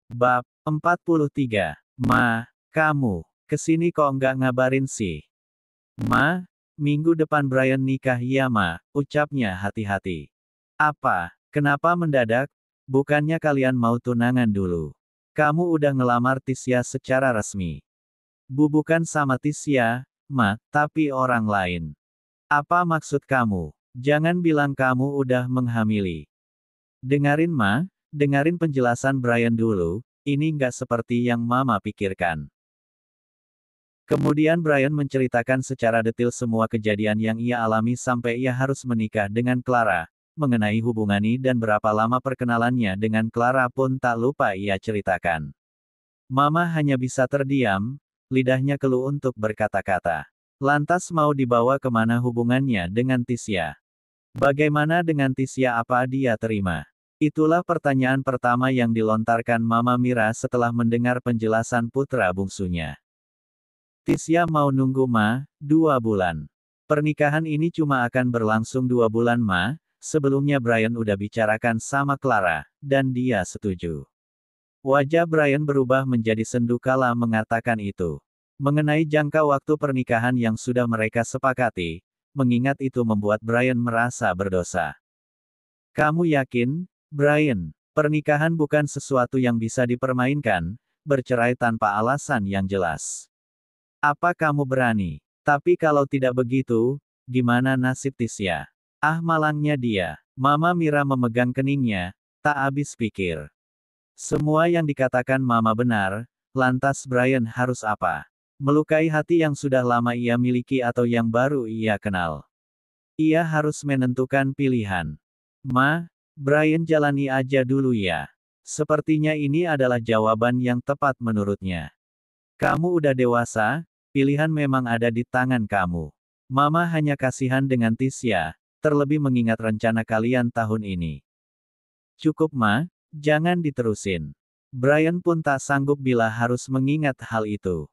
Bab 43. Ma, kamu, kesini kok nggak ngabarin sih? Ma, minggu depan Brian nikah ya ma, ucapnya hati-hati. Apa? Kenapa mendadak? Bukannya kalian mau tunangan dulu? Kamu udah ngelamar Tisya secara resmi. Bukan sama Tisya, ma, tapi orang lain. Apa maksud kamu? Jangan bilang kamu udah menghamili. Dengarin ma, dengarin penjelasan Brian dulu, ini nggak seperti yang mama pikirkan. Kemudian Brian menceritakan secara detail semua kejadian yang ia alami sampai ia harus menikah dengan Clara, mengenai hubungan ini dan berapa lama perkenalannya dengan Clara pun tak lupa ia ceritakan. Mama hanya bisa terdiam, lidahnya keluh untuk berkata-kata. Lantas mau dibawa kemana hubungannya dengan Tisya? Bagaimana dengan Tisya, apa dia terima? Itulah pertanyaan pertama yang dilontarkan Mama Mira setelah mendengar penjelasan putra bungsunya. Tisya mau nunggu ma, 2 bulan. Pernikahan ini cuma akan berlangsung 2 bulan ma, sebelumnya Brian udah bicarakan sama Clara, dan dia setuju. Wajah Brian berubah menjadi sendu kala mengatakan itu. Mengenai jangka waktu pernikahan yang sudah mereka sepakati, mengingat itu membuat Brian merasa berdosa. Kamu yakin, Brian, pernikahan bukan sesuatu yang bisa dipermainkan, bercerai tanpa alasan yang jelas. Apa kamu berani? Tapi kalau tidak begitu, gimana nasib Tisya? Ah malangnya dia. Mama Mira memegang keningnya, tak habis pikir. Semua yang dikatakan Mama benar, lantas Brian harus apa? Melukai hati yang sudah lama ia miliki atau yang baru ia kenal? Ia harus menentukan pilihan. Ma, Brian jalani aja dulu ya. Sepertinya ini adalah jawaban yang tepat menurutnya. Kamu udah dewasa, pilihan memang ada di tangan kamu. Mama hanya kasihan dengan Tisya, terlebih mengingat rencana kalian tahun ini. Cukup ma, jangan diterusin. Brian pun tak sanggup bila harus mengingat hal itu.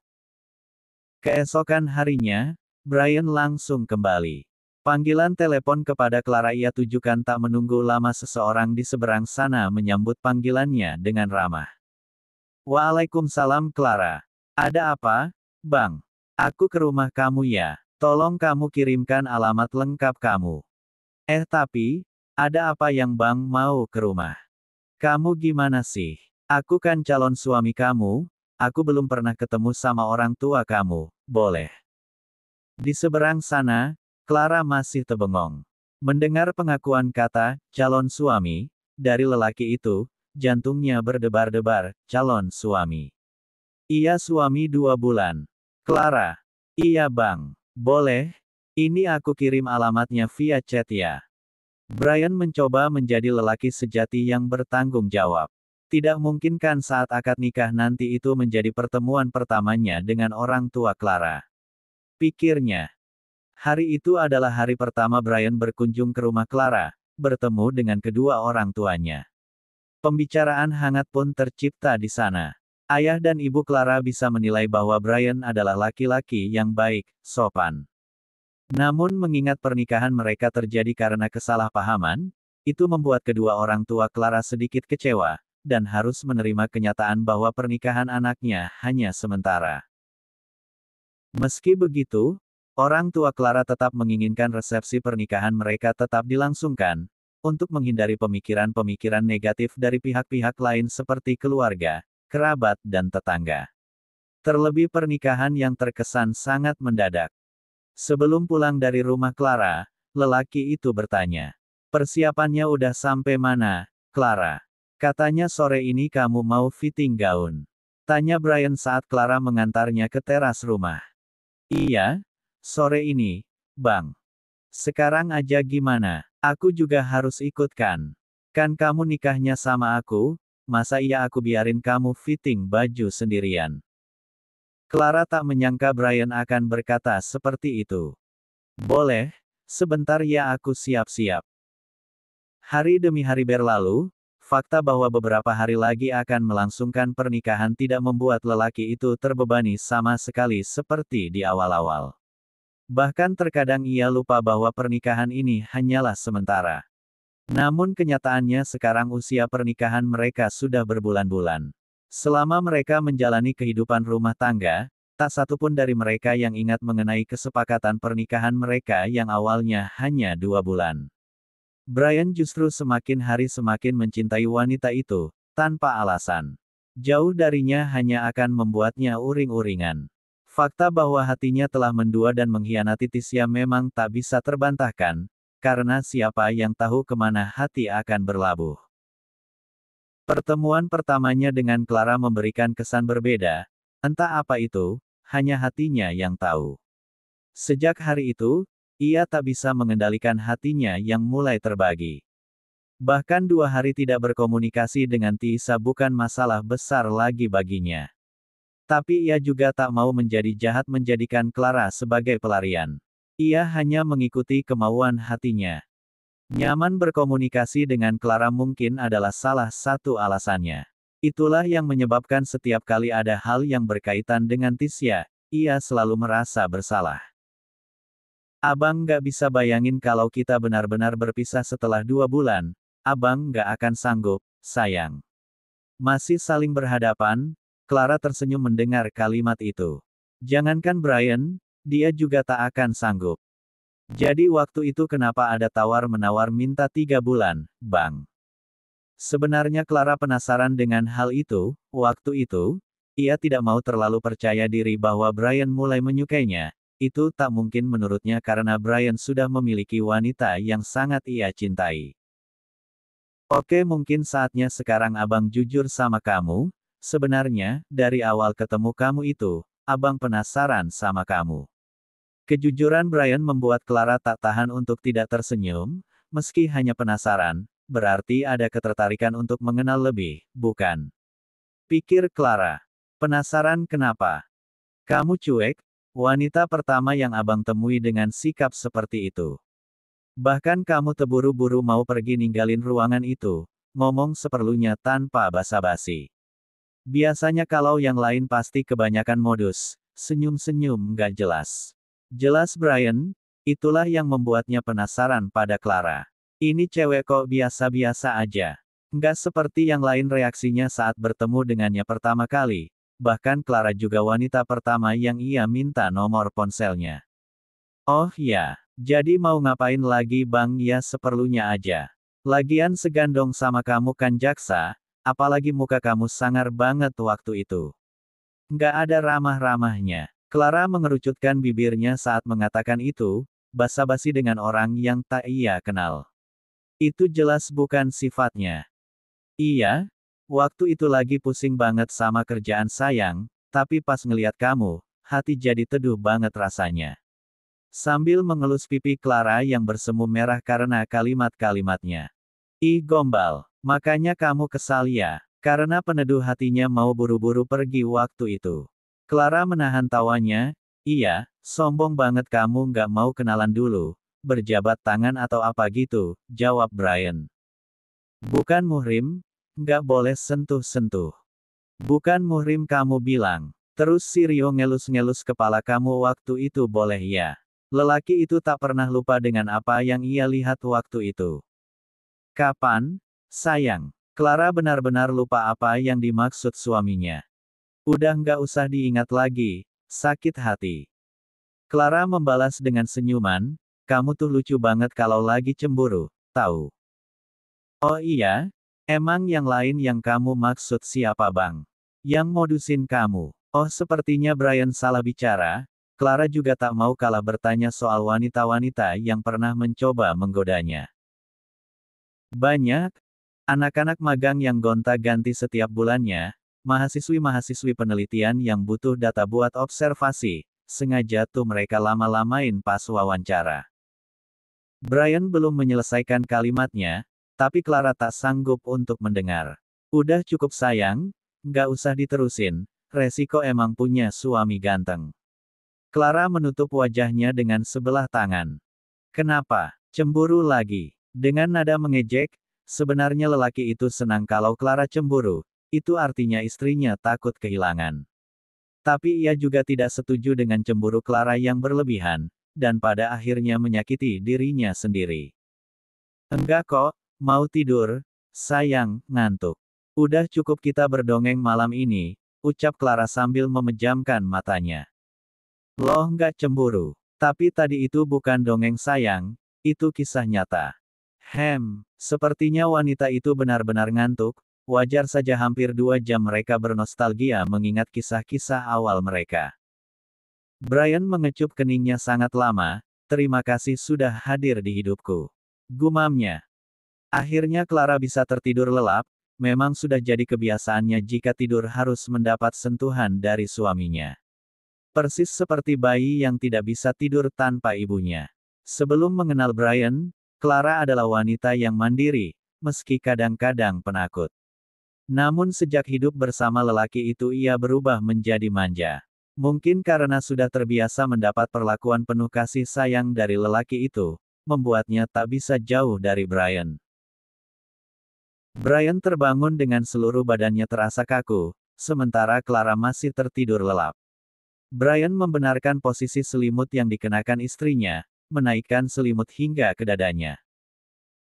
Keesokan harinya, Brian langsung kembali. Panggilan telepon kepada Clara ia tujukan tak menunggu lama seseorang di seberang sana menyambut panggilannya dengan ramah. Waalaikumsalam Clara. Ada apa, Bang? Aku ke rumah kamu ya. Tolong kamu kirimkan alamat lengkap kamu. Tapi, ada apa yang Bang mau ke rumah? Kamu gimana sih? Aku kan calon suami kamu, aku belum pernah ketemu sama orang tua kamu, boleh? Di seberang sana, Clara masih terbengong. Mendengar pengakuan kata, calon suami, dari lelaki itu, jantungnya berdebar-debar, calon suami. Iya suami 2 bulan. Clara. Iya bang. Boleh? Ini aku kirim alamatnya via chat ya. Brian mencoba menjadi lelaki sejati yang bertanggung jawab. Tidak mungkin kan saat akad nikah nanti itu menjadi pertemuan pertamanya dengan orang tua Clara. Pikirnya. Hari itu adalah hari pertama Brian berkunjung ke rumah Clara, bertemu dengan kedua orang tuanya. Pembicaraan hangat pun tercipta di sana. Ayah dan ibu Clara bisa menilai bahwa Brian adalah laki-laki yang baik, sopan. Namun mengingat pernikahan mereka terjadi karena kesalahpahaman, itu membuat kedua orang tua Clara sedikit kecewa, dan harus menerima kenyataan bahwa pernikahan anaknya hanya sementara. Meski begitu, orang tua Clara tetap menginginkan resepsi pernikahan mereka tetap dilangsungkan, untuk menghindari pemikiran-pemikiran negatif dari pihak-pihak lain seperti keluarga, kerabat dan tetangga. Terlebih pernikahan yang terkesan sangat mendadak. Sebelum pulang dari rumah Clara, lelaki itu bertanya. Persiapannya udah sampai mana, Clara? Katanya sore ini kamu mau fitting gaun. Tanya Brian saat Clara mengantarnya ke teras rumah. Iya, sore ini, Bang. Sekarang aja gimana? Aku juga harus ikut kan? Kan kamu nikahnya sama aku, masa iya aku biarin kamu fitting baju sendirian? Clara tak menyangka Brian akan berkata seperti itu. Boleh, sebentar ya aku siap-siap. Hari demi hari berlalu, fakta bahwa beberapa hari lagi akan melangsungkan pernikahan tidak membuat lelaki itu terbebani sama sekali seperti di awal-awal. Bahkan terkadang ia lupa bahwa pernikahan ini hanyalah sementara. Namun kenyataannya sekarang usia pernikahan mereka sudah berbulan-bulan. Selama mereka menjalani kehidupan rumah tangga, tak satu pun dari mereka yang ingat mengenai kesepakatan pernikahan mereka yang awalnya hanya 2 bulan. Brian justru semakin hari semakin mencintai wanita itu, tanpa alasan. Jauh darinya hanya akan membuatnya uring-uringan. Fakta bahwa hatinya telah mendua dan mengkhianati Tisya memang tak bisa terbantahkan, karena siapa yang tahu kemana hati akan berlabuh. Pertemuan pertamanya dengan Clara memberikan kesan berbeda, entah apa itu, hanya hatinya yang tahu. Sejak hari itu, ia tak bisa mengendalikan hatinya yang mulai terbagi. Bahkan 2 hari tidak berkomunikasi dengan Tisa bukan masalah besar lagi baginya. Tapi ia juga tak mau menjadi jahat menjadikan Clara sebagai pelarian. Ia hanya mengikuti kemauan hatinya. Nyaman berkomunikasi dengan Clara mungkin adalah salah satu alasannya. Itulah yang menyebabkan setiap kali ada hal yang berkaitan dengan Tisya, ia selalu merasa bersalah. Abang nggak bisa bayangin kalau kita benar-benar berpisah setelah 2 bulan, abang nggak akan sanggup, sayang. Masih saling berhadapan, Clara tersenyum mendengar kalimat itu. Jangankan Brian, dia juga tak akan sanggup. Jadi waktu itu kenapa ada tawar-menawar minta 3 bulan, Bang? Sebenarnya Clara penasaran dengan hal itu, waktu itu, ia tidak mau terlalu percaya diri bahwa Brian mulai menyukainya, itu tak mungkin menurutnya karena Brian sudah memiliki wanita yang sangat ia cintai. Oke mungkin saatnya sekarang abang jujur sama kamu, sebenarnya, dari awal ketemu kamu itu, abang penasaran sama kamu. Kejujuran Brian membuat Clara tak tahan untuk tidak tersenyum, meski hanya penasaran, berarti ada ketertarikan untuk mengenal lebih, bukan? Pikir Clara. Penasaran kenapa? Kamu cuek, wanita pertama yang abang temui dengan sikap seperti itu. Bahkan kamu terburu-buru mau pergi ninggalin ruangan itu, ngomong seperlunya tanpa basa-basi. Biasanya kalau yang lain pasti kebanyakan modus, senyum-senyum nggak jelas. Jelas Brian, itulah yang membuatnya penasaran pada Clara. Ini cewek kok biasa-biasa aja. Nggak seperti yang lain reaksinya saat bertemu dengannya pertama kali, bahkan Clara juga wanita pertama yang ia minta nomor ponselnya. Oh ya, jadi mau ngapain lagi bang ya seperlunya aja. Lagian segandong sama kamu kan jaksa, apalagi muka kamu sangar banget waktu itu. Nggak ada ramah-ramahnya. Clara mengerucutkan bibirnya saat mengatakan itu, basa-basi dengan orang yang tak ia kenal. Itu jelas bukan sifatnya. Iya, waktu itu lagi pusing banget sama kerjaan sayang, tapi pas ngeliat kamu, hati jadi teduh banget rasanya. Sambil mengelus pipi Clara yang bersemu merah karena kalimat-kalimatnya. Ih gombal, makanya kamu kesal ya, karena peneduh hatinya mau buru-buru pergi waktu itu. Clara menahan tawanya, iya, sombong banget kamu nggak mau kenalan dulu, berjabat tangan atau apa gitu, jawab Brian. Bukan muhrim, nggak boleh sentuh-sentuh. Bukan muhrim kamu bilang. Terus si Rio ngelus-ngelus kepala kamu waktu itu boleh ya. Lelaki itu tak pernah lupa dengan apa yang ia lihat waktu itu. Kapan? Sayang. Clara benar-benar lupa apa yang dimaksud suaminya. Udah nggak usah diingat lagi, sakit hati. Clara membalas dengan senyuman, kamu tuh lucu banget kalau lagi cemburu, tahu. Oh iya? Emang yang lain yang kamu maksud siapa bang? Yang modusin kamu? Oh sepertinya Brian salah bicara, Clara juga tak mau kalah bertanya soal wanita-wanita yang pernah mencoba menggodanya. Banyak. Anak-anak magang yang gonta-ganti setiap bulannya, mahasiswi-mahasiswi penelitian yang butuh data buat observasi, sengaja tuh mereka lama-lamain pas wawancara. Brian belum menyelesaikan kalimatnya, tapi Clara tak sanggup untuk mendengar. Udah cukup sayang, nggak usah diterusin, resiko emang punya suami ganteng. Clara menutup wajahnya dengan sebelah tangan. Kenapa? Cemburu lagi. Dengan nada mengejek, sebenarnya lelaki itu senang kalau Clara cemburu, itu artinya istrinya takut kehilangan. Tapi ia juga tidak setuju dengan cemburu Clara yang berlebihan, dan pada akhirnya menyakiti dirinya sendiri. Enggak kok, mau tidur, sayang, ngantuk. Udah cukup kita berdongeng malam ini, ucap Clara sambil memejamkan matanya. Loh nggak cemburu. Tapi tadi itu bukan dongeng sayang, itu kisah nyata. Sepertinya wanita itu benar-benar ngantuk, wajar saja hampir 2 jam mereka bernostalgia mengingat kisah-kisah awal mereka. Brian mengecup keningnya sangat lama, terima kasih sudah hadir di hidupku. Gumamnya. Akhirnya Clara bisa tertidur lelap, memang sudah jadi kebiasaannya jika tidur harus mendapat sentuhan dari suaminya. Persis seperti bayi yang tidak bisa tidur tanpa ibunya. Sebelum mengenal Brian, Clara adalah wanita yang mandiri, meski kadang-kadang penakut. Namun sejak hidup bersama lelaki itu ia berubah menjadi manja. Mungkin karena sudah terbiasa mendapat perlakuan penuh kasih sayang dari lelaki itu, membuatnya tak bisa jauh dari Brian. Brian terbangun dengan seluruh badannya terasa kaku, sementara Clara masih tertidur lelap. Brian membenarkan posisi selimut yang dikenakan istrinya, menaikkan selimut hingga ke dadanya.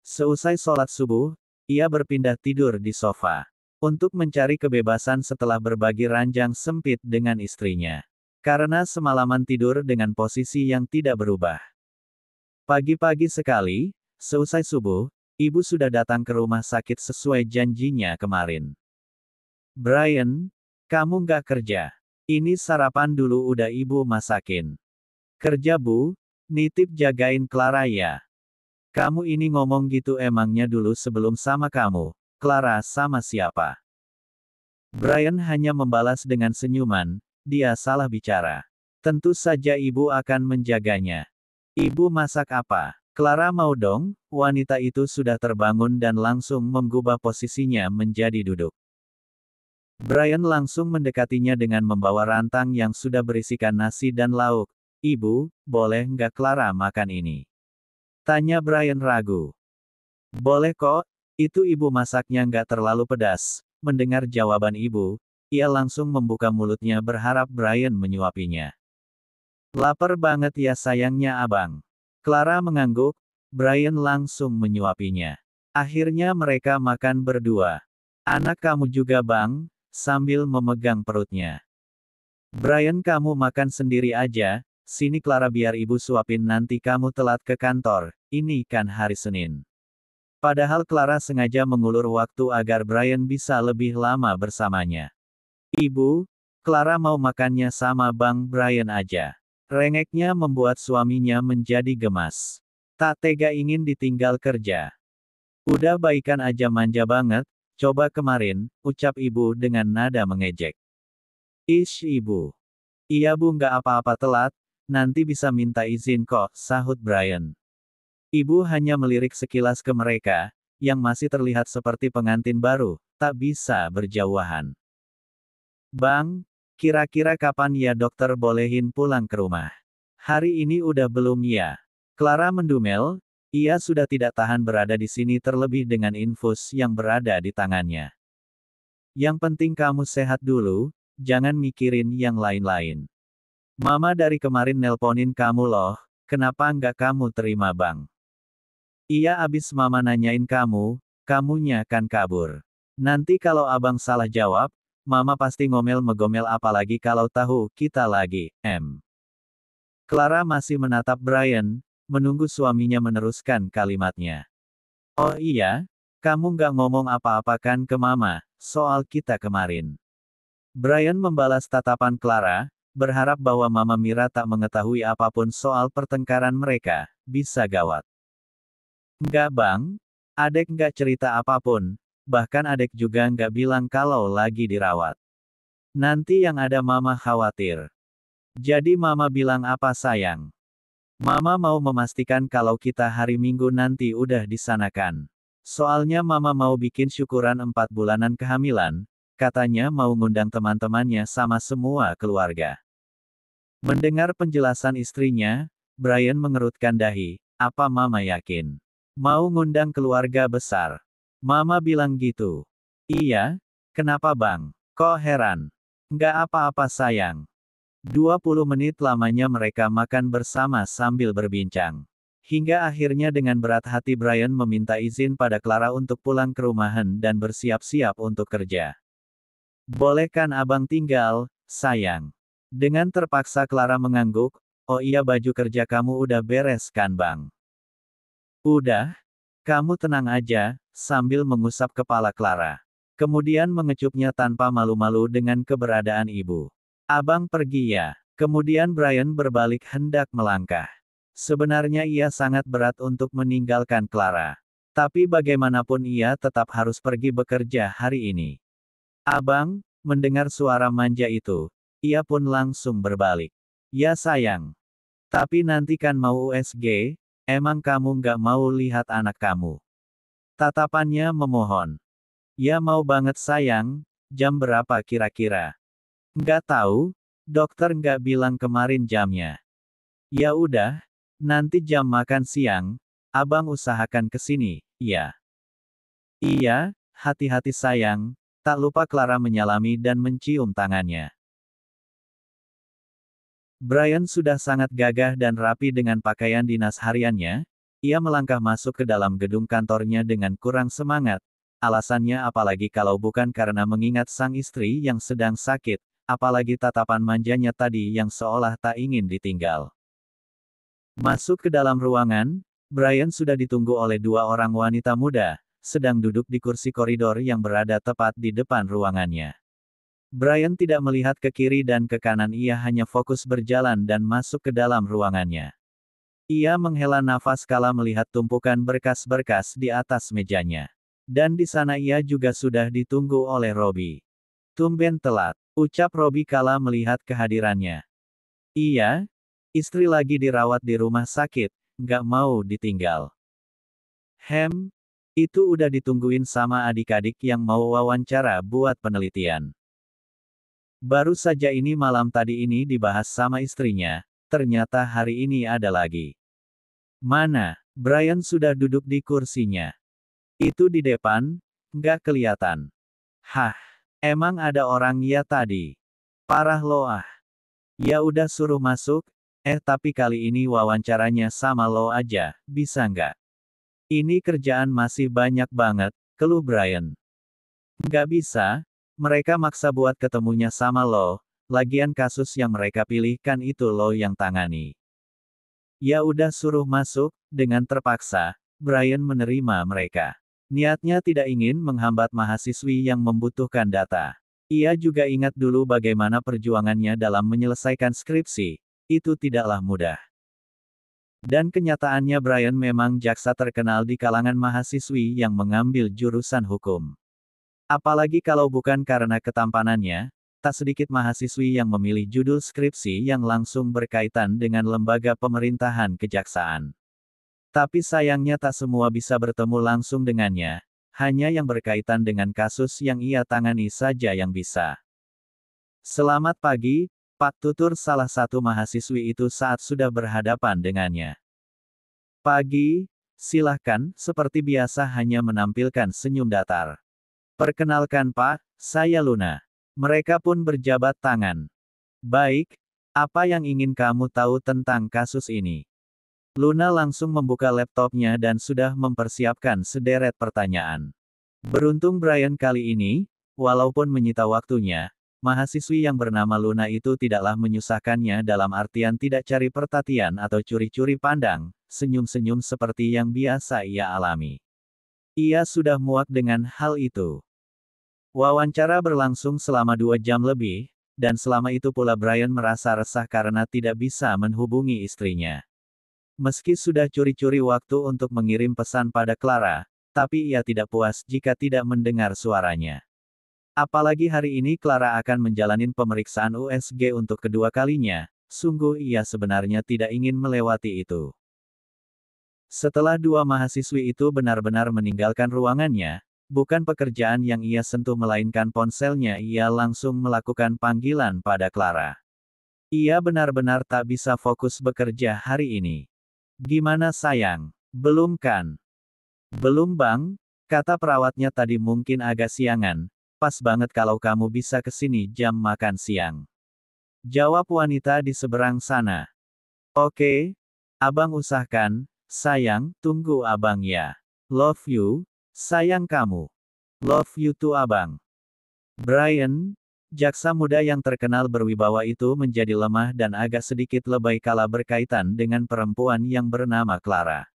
Seusai sholat subuh, ia berpindah tidur di sofa. Untuk mencari kebebasan setelah berbagi ranjang sempit dengan istrinya. Karena semalaman tidur dengan posisi yang tidak berubah. Pagi-pagi sekali, seusai subuh, ibu sudah datang ke rumah sakit sesuai janjinya kemarin. Brian, kamu nggak kerja? Ini sarapan dulu udah ibu masakin. Kerja bu, nitip jagain Clara ya. Kamu ini ngomong gitu emangnya dulu sebelum sama kamu, Clara sama siapa? Brian hanya membalas dengan senyuman, dia salah bicara. Tentu saja ibu akan menjaganya. Ibu masak apa? Clara mau dong, wanita itu sudah terbangun dan langsung mengubah posisinya menjadi duduk. Brian langsung mendekatinya dengan membawa rantang yang sudah berisikan nasi dan lauk. Ibu, boleh nggak Clara makan ini? Tanya Brian ragu. Boleh kok, itu ibu masaknya nggak terlalu pedas. Mendengar jawaban ibu, ia langsung membuka mulutnya berharap Brian menyuapinya. Lapar banget ya sayangnya abang. Clara mengangguk, Brian langsung menyuapinya. Akhirnya mereka makan berdua. Anak kamu juga bang? Sambil memegang perutnya. Brian kamu makan sendiri aja, sini Clara biar ibu suapin nanti kamu telat ke kantor, ini kan hari Senin. Padahal Clara sengaja mengulur waktu agar Brian bisa lebih lama bersamanya. Ibu, Clara mau makannya sama Bang Brian aja. Rengeknya membuat suaminya menjadi gemas. Tak tega ingin ditinggal kerja. Udah baikan aja manja banget. Coba kemarin, ucap ibu dengan nada mengejek. Ish ibu. Iya bu nggak apa-apa telat, nanti bisa minta izin kok, sahut Brian. Ibu hanya melirik sekilas ke mereka, yang masih terlihat seperti pengantin baru, tak bisa berjauhan. Bang, kira-kira kapan ya dokter bolehin pulang ke rumah? Hari ini udah belum ya? Clara mendumel, ia sudah tidak tahan berada di sini terlebih dengan infus yang berada di tangannya. Yang penting kamu sehat dulu, jangan mikirin yang lain-lain. Mama dari kemarin nelponin kamu loh, kenapa nggak kamu terima bang? Iya abis mama nanyain kamu, kamunya kan kabur. Nanti kalau abang salah jawab, mama pasti ngomel-megomel apalagi kalau tahu kita lagi, Clara masih menatap Brian, menunggu suaminya meneruskan kalimatnya. Oh iya, kamu nggak ngomong apa-apa kan ke mama, soal kita kemarin. Brian membalas tatapan Clara, berharap bahwa Mama Mira tak mengetahui apapun soal pertengkaran mereka, bisa gawat. Nggak bang, adek nggak cerita apapun, bahkan adek juga nggak bilang kalau lagi dirawat. Nanti yang ada mama khawatir. Jadi mama bilang apa sayang? Mama mau memastikan kalau kita hari Minggu nanti udah disanakan. Soalnya mama mau bikin syukuran 4 bulanan kehamilan, katanya mau ngundang teman-temannya sama semua keluarga. Mendengar penjelasan istrinya, Brian mengerutkan dahi, apa mama yakin? Mau ngundang keluarga besar? Mama bilang gitu. Iya, kenapa bang? Kok heran? Nggak apa-apa sayang. 20 menit lamanya mereka makan bersama sambil berbincang. Hingga akhirnya dengan berat hati Brian meminta izin pada Clara untuk pulang ke rumahan dan bersiap-siap untuk kerja. Bolehkan abang tinggal, sayang? Dengan terpaksa Clara mengangguk, oh iya baju kerja kamu udah beres kan bang? Udah, kamu tenang aja, sambil mengusap kepala Clara. Kemudian mengecupnya tanpa malu-malu dengan keberadaan ibu. Abang pergi ya. Kemudian Brian berbalik hendak melangkah. Sebenarnya ia sangat berat untuk meninggalkan Clara. Tapi bagaimanapun ia tetap harus pergi bekerja hari ini. Abang, mendengar suara manja itu, ia pun langsung berbalik. Ya sayang. Tapi nanti kan mau USG, emang kamu nggak mau lihat anak kamu? Tatapannya memohon. Ya mau banget sayang, jam berapa kira-kira? Nggak tahu, dokter nggak bilang kemarin jamnya. Ya udah, nanti jam makan siang, abang usahakan kesini, ya. Iya, hati-hati sayang, tak lupa Clara menyalami dan mencium tangannya. Brian sudah sangat gagah dan rapi dengan pakaian dinas hariannya, ia melangkah masuk ke dalam gedung kantornya dengan kurang semangat. Alasannya apalagi kalau bukan karena mengingat sang istri yang sedang sakit, apalagi tatapan manjanya tadi yang seolah tak ingin ditinggal. Masuk ke dalam ruangan, Brian sudah ditunggu oleh dua orang wanita muda, sedang duduk di kursi koridor yang berada tepat di depan ruangannya. Brian tidak melihat ke kiri dan ke kanan, ia hanya fokus berjalan dan masuk ke dalam ruangannya. Ia menghela nafas kala melihat tumpukan berkas-berkas di atas mejanya. Dan di sana ia juga sudah ditunggu oleh Robbie. Tumben telat, ucap Robbie kala melihat kehadirannya. Iya, istri lagi dirawat di rumah sakit, nggak mau ditinggal. Itu udah ditungguin sama adik-adik yang mau wawancara buat penelitian. Baru saja ini malam tadi ini dibahas sama istrinya, ternyata hari ini ada lagi. Mana? Brian sudah duduk di kursinya. Itu di depan, nggak kelihatan. Hah, emang ada orang ya tadi? Parah lo ah. Ya udah suruh masuk, tapi kali ini wawancaranya sama lo aja, bisa nggak? Ini kerjaan masih banyak banget, keluh Brian. Nggak bisa, mereka maksa buat ketemunya sama lo, lagian kasus yang mereka pilih kan itu lo yang tangani. Ya udah suruh masuk, dengan terpaksa, Brian menerima mereka. Niatnya tidak ingin menghambat mahasiswi yang membutuhkan data. Ia juga ingat dulu bagaimana perjuangannya dalam menyelesaikan skripsi. Itu tidaklah mudah. Dan kenyataannya Brian memang jaksa terkenal di kalangan mahasiswi yang mengambil jurusan hukum. Apalagi kalau bukan karena ketampanannya, tak sedikit mahasiswi yang memilih judul skripsi yang langsung berkaitan dengan lembaga pemerintahan kejaksaan. Tapi sayangnya tak semua bisa bertemu langsung dengannya, hanya yang berkaitan dengan kasus yang ia tangani saja yang bisa. Selamat pagi, Pak Tutur, salah satu mahasiswi itu saat sudah berhadapan dengannya. Pagi, silahkan, seperti biasa hanya menampilkan senyum datar. Perkenalkan Pak, saya Luna. Mereka pun berjabat tangan. Baik, apa yang ingin kamu tahu tentang kasus ini? Luna langsung membuka laptopnya dan sudah mempersiapkan sederet pertanyaan. Beruntung Brian kali ini, walaupun menyita waktunya, mahasiswi yang bernama Luna itu tidaklah menyusahkannya dalam artian tidak cari perhatian atau curi-curi pandang, senyum-senyum seperti yang biasa ia alami. Ia sudah muak dengan hal itu. Wawancara berlangsung selama 2 jam lebih, dan selama itu pula Brian merasa resah karena tidak bisa menghubungi istrinya. Meski sudah curi-curi waktu untuk mengirim pesan pada Clara, tapi ia tidak puas jika tidak mendengar suaranya. Apalagi hari ini Clara akan menjalani pemeriksaan USG untuk kedua kalinya, sungguh ia sebenarnya tidak ingin melewati itu. Setelah dua mahasiswi itu benar-benar meninggalkan ruangannya, bukan pekerjaan yang ia sentuh melainkan ponselnya, ia langsung melakukan panggilan pada Clara. Ia benar-benar tak bisa fokus bekerja hari ini. Gimana sayang? Belum kan? Belum bang, kata perawatnya tadi mungkin agak siangan, pas banget kalau kamu bisa kesini jam makan siang. Jawab wanita di seberang sana. Oke, abang usahakan, Sayang, tunggu abang ya. Love you, sayang kamu. Love you too abang. Brian, jaksa muda yang terkenal berwibawa itu menjadi lemah dan agak sedikit lebay kala berkaitan dengan perempuan yang bernama Clara.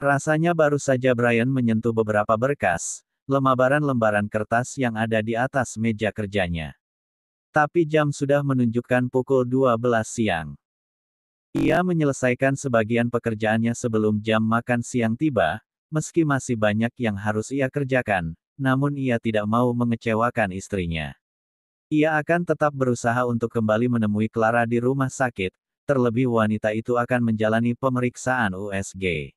Rasanya baru saja Brian menyentuh beberapa berkas, lembaran-lembaran kertas yang ada di atas meja kerjanya. Tapi jam sudah menunjukkan pukul 12 siang. Ia menyelesaikan sebagian pekerjaannya sebelum jam makan siang tiba, meski masih banyak yang harus ia kerjakan, namun ia tidak mau mengecewakan istrinya. Ia akan tetap berusaha untuk kembali menemui Clara di rumah sakit, terlebih wanita itu akan menjalani pemeriksaan USG.